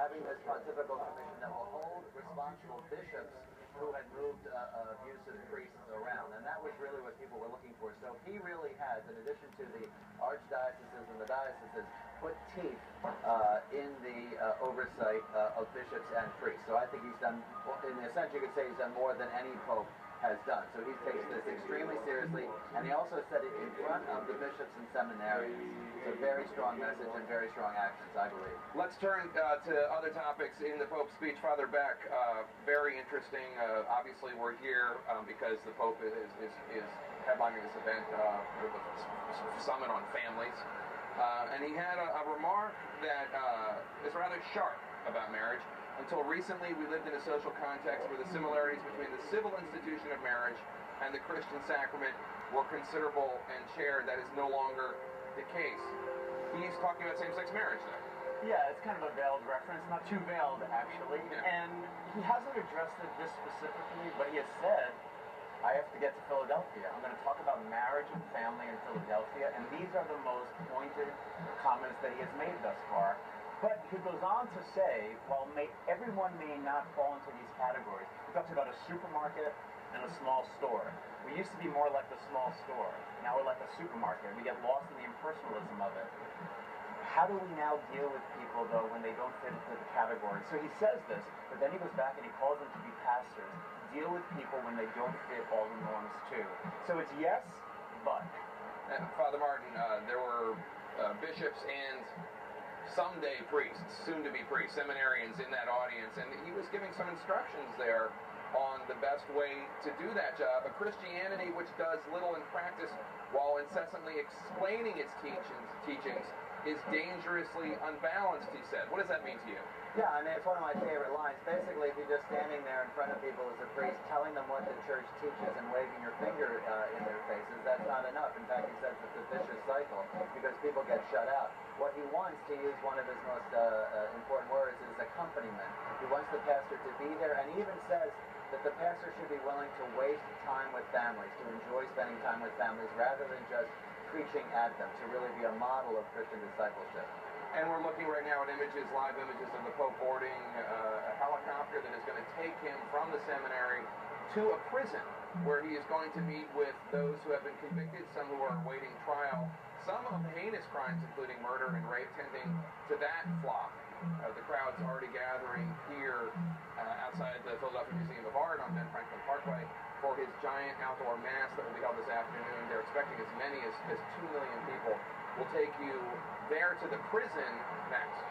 having this pontifical commission that will hold responsible bishops who had moved abusive priests around, and that was really what people were looking for. So he really has, in addition to the archdioceses and the dioceses, put teeth in the oversight of bishops and priests. So I think he's done, in a sense you could say he's done more than any pope has done. So he takes this extremely seriously, and he also said it in front of the bishops and seminarians. It's a very strong message and very strong actions, I believe. Let's turn to other topics in the Pope's speech. Father Beck, very interesting. Obviously, we're here because the Pope is headlining this event with a summit on families. And he had a remark that is rather sharp about marriage. Until recently, we lived in a social context where the similarities between the civil institution of marriage and the Christian sacrament were considerable and shared. That is no longer the case. He's talking about same-sex marriage there. Yeah, it's kind of a veiled reference, not too veiled, actually. Yeah. And he hasn't addressed this specifically, but he has said, I have to get to Philadelphia. I'm going to talk about marriage and family in Philadelphia, and these are the most pointed comments that he has made thus far. But he goes on to say, while everyone may not fall into these categories, he talks about a supermarket and a small store. We used to be more like the small store. Now we're like a supermarket. We get lost in the impersonalism of it. How do we now deal with people, though, when they don't fit into the category? So he says this, but then he goes back and he calls them to be pastors. Deal with people when they don't fit all the norms, too. So it's yes, but. And Father Martin, there were bishops and someday priests, soon-to-be priests, seminarians in that audience, and he was giving some instructions there on the best way to do that job. A Christianity which does little in practice while incessantly explaining its teachings is dangerously unbalanced, he said. What does that mean to you? Yeah, I mean, it's one of my favorite lines. Basically, if you're just standing there in front of people as a priest telling them what the church teaches and waving your finger in their faces, that's not enough. In fact, he says it's a vicious cycle because people get shut out. What he wants, to use one of his most important words, is accompaniment. He wants the pastor to be there, and he even says that the pastor should be willing to waste time with families, to enjoy spending time with families, rather than just preaching at them, to really be a model of Christian discipleship. And we're looking right now at images, live images of the Pope boarding a helicopter that is going to take him from the seminary to a prison, where he is going to meet with those who have been convicted, some who are awaiting trial, some of the heinous crimes, including murder and rape, tending to that flock. The crowd's already gathering here outside the Philadelphia Museum of Art on Ben Franklin Parkway for his giant outdoor mass that will be held this afternoon. They're expecting as many as 2 million people. We'll take you there to the prison next.